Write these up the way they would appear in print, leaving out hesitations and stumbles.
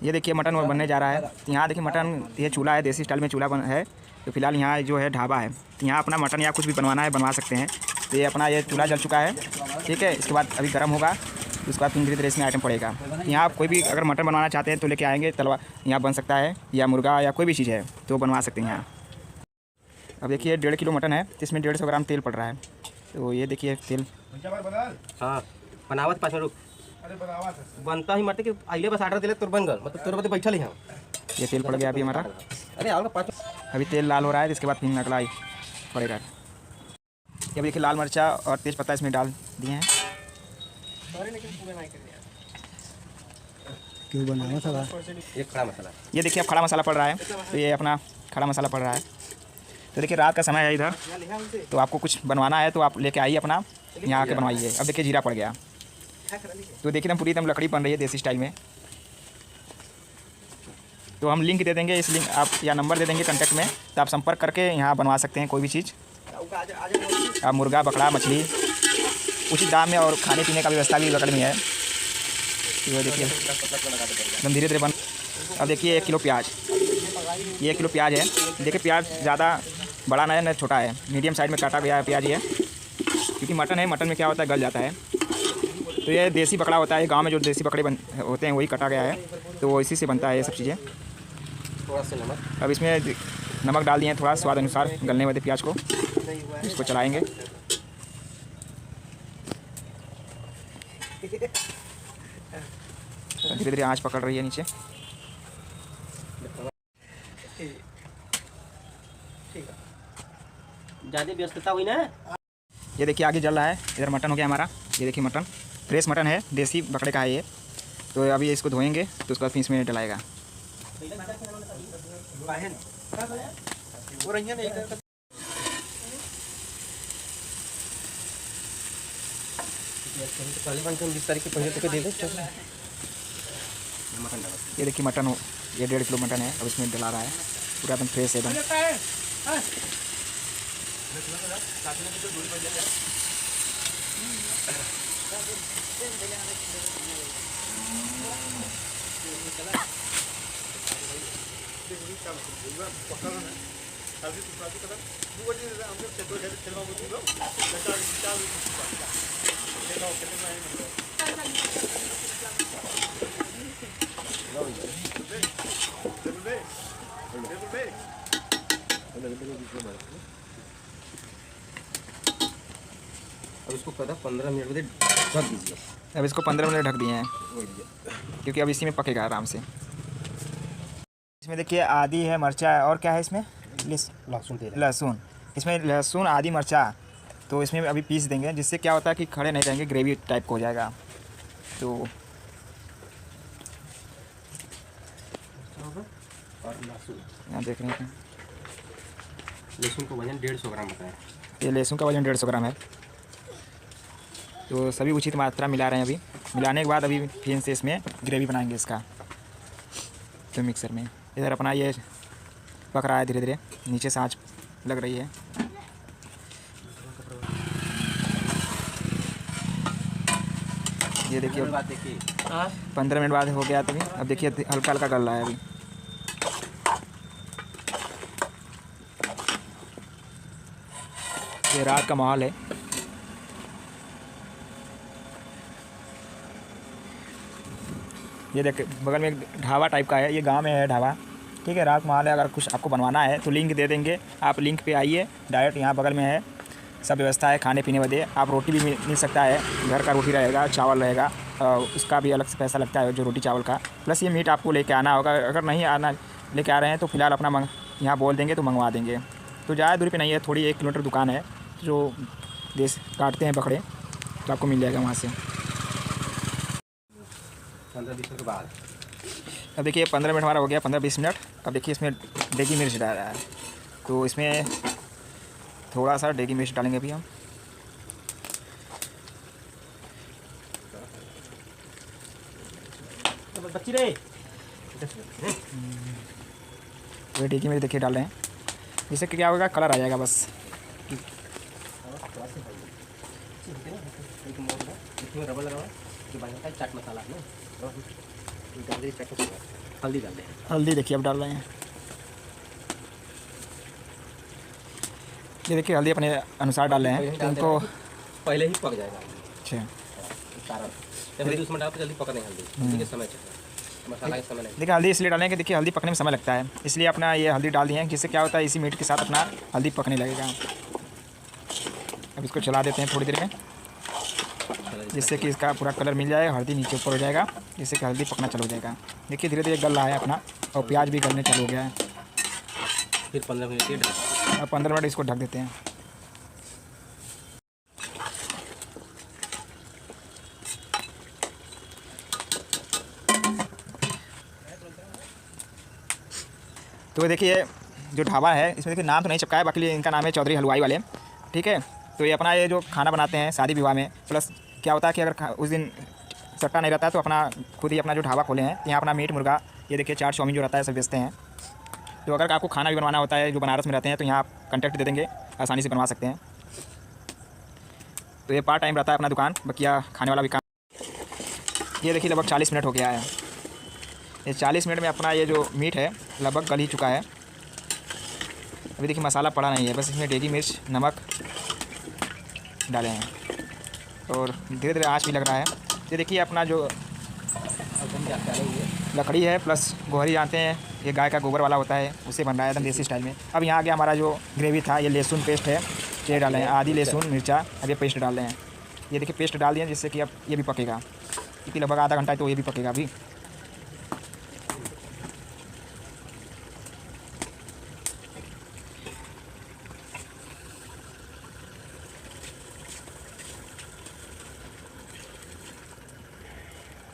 ये देखिए मटन बनने जा रहा है। तो यहाँ देखिए मटन, ये चूल्हा है, देसी स्टाइल में चूल्हा है। तो फिलहाल यहाँ जो है ढाबा है, तो यहाँ अपना मटन या कुछ भी बनवाना है बनवा सकते हैं। तो ये अपना ये चूल्हा जल चुका है, ठीक है। इसके बाद अभी गर्म होगा, तो उसके बाद धीरे धीरे इसमें आइटम पड़ेगा। यहाँ आप कोई भी अगर मटन बनवाना चाहते हैं तो लेके आएंगे, तलवा यहाँ बन सकता है, या मुर्गा या कोई भी चीज़ है तो बनवा सकते हैं यहाँ। अब देखिए 1.5 किलो मटन है, तो इसमें 150 ग्राम तेल पड़ रहा है। तो ये देखिए तेल। हाँ बनावत 5 मिनट बनता ही मटे कि आइले बस आर्डर दिले तुर बन गल, मतलब तुर बते बैठल ही। ये तेल पड़ गया अभी हमारा। अरे आओ 5 अभी तेल लाल हो रहा है, इसके बाद फिर अगला पड़ेगा। ये अभी देखिए लाल मिर्चा और तेज पत्ता इसमें डाल दिए हैं। क्यों बना मसाला? ये खड़ा मसाला। ये देखिए अब खड़ा मसाला पड़ रहा है, तो ये अपना खड़ा मसाला पड़ रहा है। तो देखिए रात का समय है इधर, तो आपको कुछ बनवाना है तो आप लेके आइए अपना, यहाँ आके बनवाइए। अब देखिए जीरा पड़ गया। तो देखिए एकदम पूरी एकदम लकड़ी बन रही है देसी स्टाइल में। तो हम लिंक दे देंगे, इस लिंक आप या नंबर दे देंगे कॉन्टैक्ट में, तो आप संपर्क करके यहाँ बनवा सकते हैं कोई भी चीज़। आप मुर्गा, बकरा, मछली उचित दाम में, और खाने पीने का व्यवस्था भी बगल में है। तो देखिए एकदम धीरे धीरे बन। अब देखिए 1 किलो प्याज, ये 1 किलो प्याज है। देखिए प्याज ज़्यादा बड़ा ना है ना छोटा है, मीडियम साइज में काटा गया है प्याज ये, क्योंकि मटन है, मटन में क्या होता है गल जाता है। तो ये देसी बकरा होता है, गांव में जो देसी बकरे होते हैं वही काटा गया है, तो वो इसी से बनता है ये सब चीज़ें। थोड़ा सा नमक, अब इसमें नमक डाल दिए हैं थोड़ा स्वाद अनुसार गलने वाले प्याज को। इसको चलाएँगे। धीरे धीरे आँच पकड़ रही है नीचे। ज़्यादा व्यस्तता हुई ना। ये देखिए आगे जल रहा है, इधर मटन हो गया हमारा। ये देखिए मटन फ्रेश मटन है, देसी बकरे का है ये। तो अभी इसको धोएंगे, तो उसके बाद फिर इसमें डलाएगा। ये देखिए मटन हो, ये 1.5 किलो मटन है। अब इसमें डला रहा है, पूरा एकदम फ्रेश है एकदम। अब इसको 15 मिनट में ढक दीजिए। अब इसको 15 मिनट ढक दिए हैं, क्योंकि अब इसी में पकेगा आराम से। इसमें देखिए आदि है, मिर्चा है, और क्या है इसमें लहसुन। इसमें लहसुन, आदि, मिर्चा, तो इसमें अभी पीस देंगे, जिससे क्या होता है कि खड़े नहीं रहेंगे, ग्रेवी टाइप का हो जाएगा। तो और लहसुन, यहाँ देख रहे हैं, लहसुन का वजन 150 ग्राम होता है। ये लहसुन का वजन 150 ग्राम है। तो सभी उचित मात्रा मिला रहे हैं। अभी मिलाने के बाद अभी फिर से इसमें ग्रेवी बनाएंगे इसका, तो मिक्सर में। इधर अपना ये पक रहा है धीरे धीरे, नीचे से आँच लग रही है। ये देखिए 15 मिनट बाद हो गया। तो अब देखिए हल्का हल्का गल रहा है अभी। ये रात का माहौल है। ये देख बगल में एक ढाबा टाइप का है, ये गांव में है ढाबा, ठीक है। रात माहौल है। अगर कुछ आपको बनवाना है तो लिंक दे देंगे, आप लिंक पे आइए डायरेक्ट। यहाँ बगल में है, सब व्यवस्था है खाने पीने वाले। आप रोटी भी मिल सकता है, घर का रोटी रहेगा, चावल रहेगा, उसका भी अलग से पैसा लगता है जो रोटी चावल का। प्लस ये मीट आपको लेके आना होगा। अगर नहीं आना लेके आ रहे हैं तो फिलहाल अपना यहाँ बोल देंगे तो मंगवा देंगे। तो ज़्यादा दूरी पे नहीं है, थोड़ी 1 किलोमीटर दुकान है, जो देश काटते हैं बकरे, तो आपको मिल जाएगा वहाँ से। 15-20 मिनट के बाद अब देखिए 15 मिनट हमारा हो गया, 15-20 मिनट। अब देखिए इसमें देगी मिर्च डाल रहा है, तो इसमें थोड़ा सा देगी मिर्च डालेंगे अभी हम। बच्ची रे वो देगी मिर्च देखिए डाल रहे हैं, जिससे क्या होगा कलर आ जाएगा बस। रबर लगा हुआ है, चाट मसाला है ना। हल्दी डाल दें। हल्दी देखिए अब डाल रहे हैं। ये देखिए हल्दी अपने अनुसार डाल रहे हैं, तो इनको पहले ही पक जाएगा। अच्छा, कारण हल्दी उसमें डालते जल्दी पकड़े, हल्दी के समय चाहिए, मसाला के समय नहीं। देखिए हल्दी इसलिए डालें कि देखिए हल्दी पकने में समय लगता है, इसलिए अपना ये हल्दी डाल दिए हैं, जिससे क्या होता है इसी मीट के साथ अपना हल्दी पकने लगेगा। अब इसको चला देते हैं थोड़ी देर में, जिससे कि इसका पूरा कलर मिल जाए, हल्दी नीचे ऊपर हो जाएगा, जिससे कि हल्दी पकना चालू हो जाएगा। देखिए धीरे धीरे गल रहा है अपना, और प्याज भी गलने चालू हो गया है। फिर 15 मिनट के ढक। अब 15 मिनट इसको ढक देते हैं। तो देखिए जो ढाबा है इसमें देखिए नाम तो नहीं चिपका है, बाकी इनका नाम है चौधरी हलवाई वाले, ठीक है। तो ये अपना ये जो खाना बनाते हैं शादी विवाह में, प्लस क्या होता है कि अगर उस दिन सट्टा नहीं रहता है तो अपना खुद ही अपना जो ढाबा खोले हैं, यहाँ अपना मीट मुर्गा, ये देखिए चाट चाउमीन जो रहता है सब बेचते हैं। तो अगर आपको खाना भी बनवाना होता है, जो बनारस में रहते हैं, तो यहाँ आप कॉन्टैक्ट दे देंगे, आसानी से बनवा सकते हैं। तो ये पार्ट टाइम रहता है अपना दुकान, बकिया खाने वाला भी काम। ये देखिए लगभग 40 मिनट हो गया है। ये 40 मिनट में अपना ये जो मीट है लगभग गल ही चुका है। अभी देखिए मसाला पड़ा नहीं है, बस इसमें डेगी मिर्च नमक डाले हैं, और धीरे धीरे आँच भी लग रहा है। ये देखिए अपना जो लकड़ी है प्लस गोहरी जानते हैं, ये गाय का गोबर वाला होता है, उससे बन रहा है एकदम देसी स्टाइल में। अब यहाँ आ गया हमारा जो ग्रेवी था, ये लहसुन पेस्ट है, ये डाले हैं, आधी लहसुन मिर्चा, अब ये पेस्ट डाल रहे हैं। ये देखिए पेस्ट डाल दिए, जिससे कि अब ये भी पकेगा, क्योंकि लगभग आधा घंटा तो ये भी पकेगा अभी।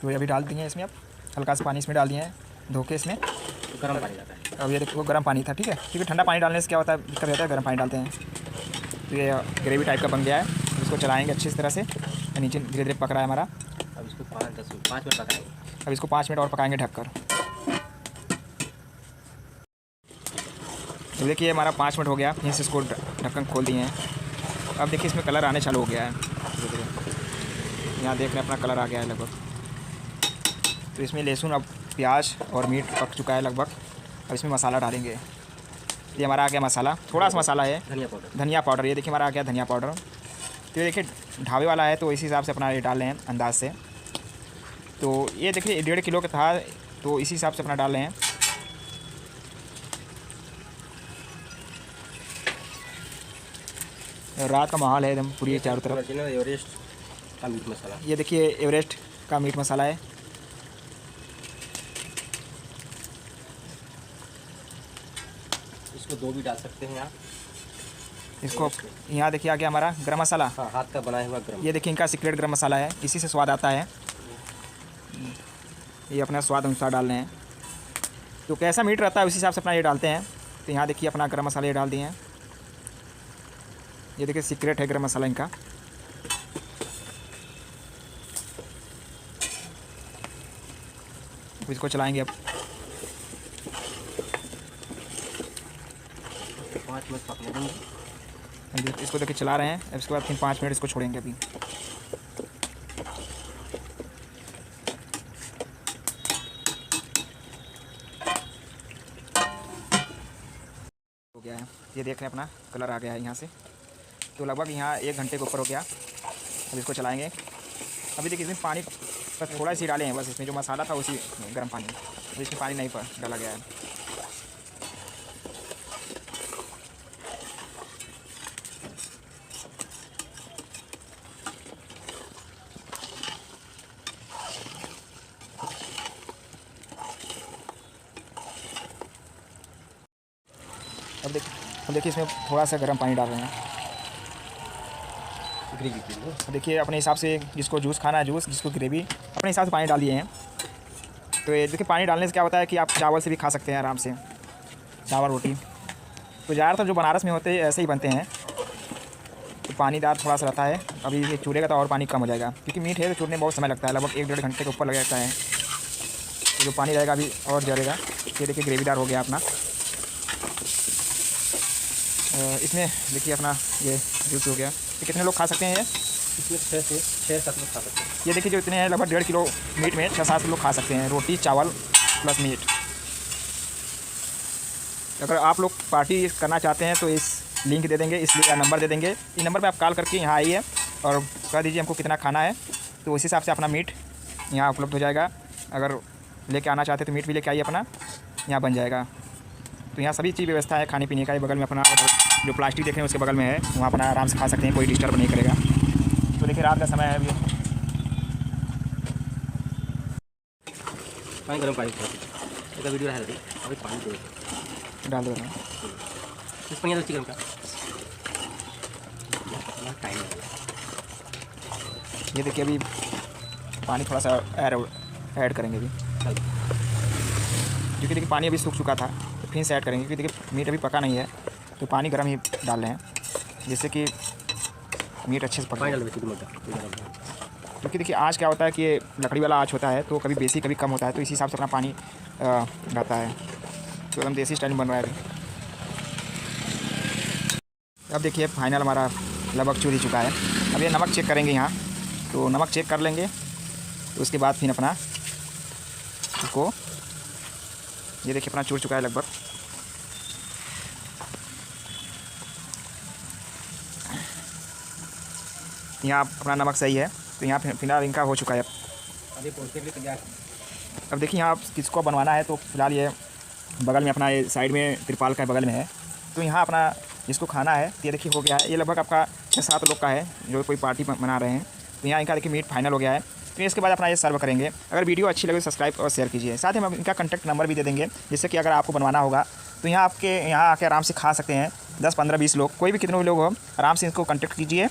तो ये अभी डाल दिए हैं इसमें, अब हल्का सा पानी इसमें डाल दिए हैं धो के इसमें। गर्म पानी जाता है। अब ये देखो गर्म पानी था, ठीक है, क्योंकि ठंडा पानी डालने से क्या होता है दिक्कत रहता है, गर्म पानी डालते हैं। तो ये ग्रेवी टाइप का बन गया है, इसको चलाएंगे अच्छी तरह से, नीचे धीरे धीरे पक रहा है हमारा। अब इसको 5 मिनट पकाएंगे। अब इसको 5 मिनट और पकाएंगे ढककर। तो देखिए हमारा 5 मिनट हो गया, यहीं से इसको ढक्कन खोल दिए हैं। अब देखिए इसमें कलर आने चालू हो गया है धीरे धीरे, यहाँ देख रहे हैं अपना कलर आ गया है लगभग। तो इसमें लहसुन अब प्याज और मीट पक चुका है लगभग। अब इसमें मसाला डालेंगे। ये हमारा आ गया मसाला, थोड़ा सा मसाला है, धनिया पाउडर, ये देखिए हमारा आ गया धनिया पाउडर। तो ये देखिए ढाबे वाला है, तो इसी हिसाब से अपना ये डाल रहे हैं अंदाज से। तो ये देखिए 1.5 किलो का था, तो इसी हिसाब से अपना डाल रहे हैं। रात का माहौल है एकदम पूरी चारों तरफ। एवरेस्ट का मीट मसाला, ये देखिए एवरेस्ट का मीट मसाला है। इसको 2 भी डाल सकते हैं आप। इसको यहाँ देखिए आ गया हमारा गरम मसाला, हाँ, हाथ का बनाया हुआ गरम। ये देखिए इनका सीक्रेट गरम मसाला है, इसी से स्वाद आता है। ये अपना स्वाद अनुसार डाल रहे हैं, तो कैसा मीट रहता है उसी हिसाब से अपना ये डालते हैं। तो यहाँ देखिए अपना गरम मसाला ये डाल दिए हैं। ये देखिए सीक्रेट है गरम मसाला इनका। इसको चलाएंगे अब 5 मिनट पकने देंगे। इसको देखिए चला रहे हैं। अब इसके बाद फिर 5 मिनट इसको छोड़ेंगे अभी। हो गया है, ये देख रहे हैं अपना कलर आ गया है यहाँ से। तो लगभग यहाँ 1 घंटे के ऊपर हो गया। अब इसको चलाएंगे। अभी देखिए इसमें पानी बस थोड़ा सी डाले हैं, बस इसमें जो मसाला था उसी गर्म पानी, तो इसमें पानी नहीं डाला गया है। अब देखिए इसमें थोड़ा सा गर्म पानी डाल रहे हैं। ग्रेवी के लिए देखिए अपने हिसाब से, जिसको जूस खाना है जूस, जिसको ग्रेवी, अपने हिसाब से पानी डाल दिए हैं। तो ये देखिए पानी डालने से क्या होता है कि आप चावल से भी खा सकते हैं आराम से, चावल रोटी। तो ज़्यादातर जो बनारस में होते हैं ऐसे ही बनते हैं, तो पानीदार थोड़ा सा रहता है। अभी ये चूल्हे का तो और पानी कम हो जाएगा, क्योंकि मीट है तो चूरने में बहुत समय लगता है, लगभग 1-1.5 घंटे के ऊपर लग जाता है। तो जो पानी रहेगा अभी और जलेगा। ये देखिए ग्रेवीदार हो गया अपना। इसमें देखिए अपना ये जूस हो गया। तो कितने लोग खा सकते हैं ये? इसमें 6 से 7 लोग खा सकते हैं। ये देखिए जो इतने हैं, लगभग 1.5 किलो मीट में 6-7 लोग खा सकते हैं, रोटी चावल प्लस मीट। अगर आप लोग पार्टी करना चाहते हैं तो इस लिंक दे देंगे, इस नंबर दे देंगे, इस नंबर पे आप कॉल करके यहाँ आइए और कह दीजिए हमको कितना खाना है, तो उस हिसाब से अपना मीट यहाँ उपलब्ध हो जाएगा। अगर लेके आना चाहते तो मीट भी लेके आइए, अपना यहाँ बन जाएगा। तो यहाँ सभी चीज़ व्यवस्था है खाने पीने का। ये बगल में अपना जो प्लास्टिक देख रहे हैं उसके बगल में है, वहाँ अपना आराम से खा सकते हैं, कोई डिस्टर्ब नहीं करेगा। तो देखिए रात का समय है अभी, पानी गर्म पानी एक वीडियो है अभी पानी दे डाल दे रहे हैं। इस पानी चिकन का टाइम ये देखिए अभी पानी थोड़ा सा ऐड करेंगे अभी, क्योंकि देखिए पानी अभी सूख चुका था, तो फिर से ऐड करेंगे, क्योंकि देखिए मीट अभी पका नहीं है, तो पानी गर्म ही डाल रहे हैं जिससे कि मीट अच्छे से पक जाए। क्योंकि देखिए आँच क्या होता है कि लकड़ी वाला आँच होता है, तो कभी बेसी कभी कम होता है, तो इसी हिसाब से अपना पानी रहता है। तो एकदम देसी स्टाइल में बन रहा है अभी। अब देखिए फाइनल हमारा लगभग चूर ही चुका है। अब ये नमक चेक करेंगे यहाँ, तो नमक चेक कर लेंगे, तो उसके बाद फिर अपना इसको, ये देखिए अपना चूर चुका है लगभग। यहाँ अपना नमक सही है, तो यहाँ फिलहाल इनका हो चुका है। अब देखिए यहाँ किसको बनवाना है, तो फिलहाल ये बगल में अपना, ये साइड में तिरपाल का बगल में है, तो यहाँ अपना जिसको खाना है, तो ये देखिए हो गया है। ये लगभग आपका 6-7 लोग का है जो कोई पार्टी मना रहे हैं, तो यहाँ इनका देखिए मीट फाइनल हो गया है। तो इसके बाद अपना ये सर्व करेंगे। अगर वीडियो अच्छी लगे तो सब्सक्राइब और शेयर कीजिए। साथ ही हम इनका कॉन्टैक्ट नंबर भी दे देंगे, जिससे कि अगर आपको बनवाना होगा तो यहाँ आपके यहाँ आके आराम से खा सकते हैं। 10, 15, 20 लोग, कोई भी कितने भी लोग हो, आराम से इनको कॉन्टैक्ट कीजिए।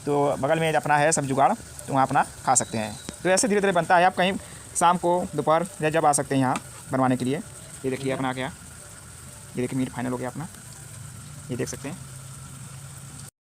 तो बगल में अपना है सब जुगाड़, तो वहाँ अपना खा सकते हैं। तो ऐसे धीरे धीरे बनता है। आप कहीं शाम को, दोपहर या जब आ सकते हैं यहाँ बनवाने के लिए। ये देखिए अपना क्या, ये देखिए मीट फाइनल हो गया अपना, ये देख सकते हैं।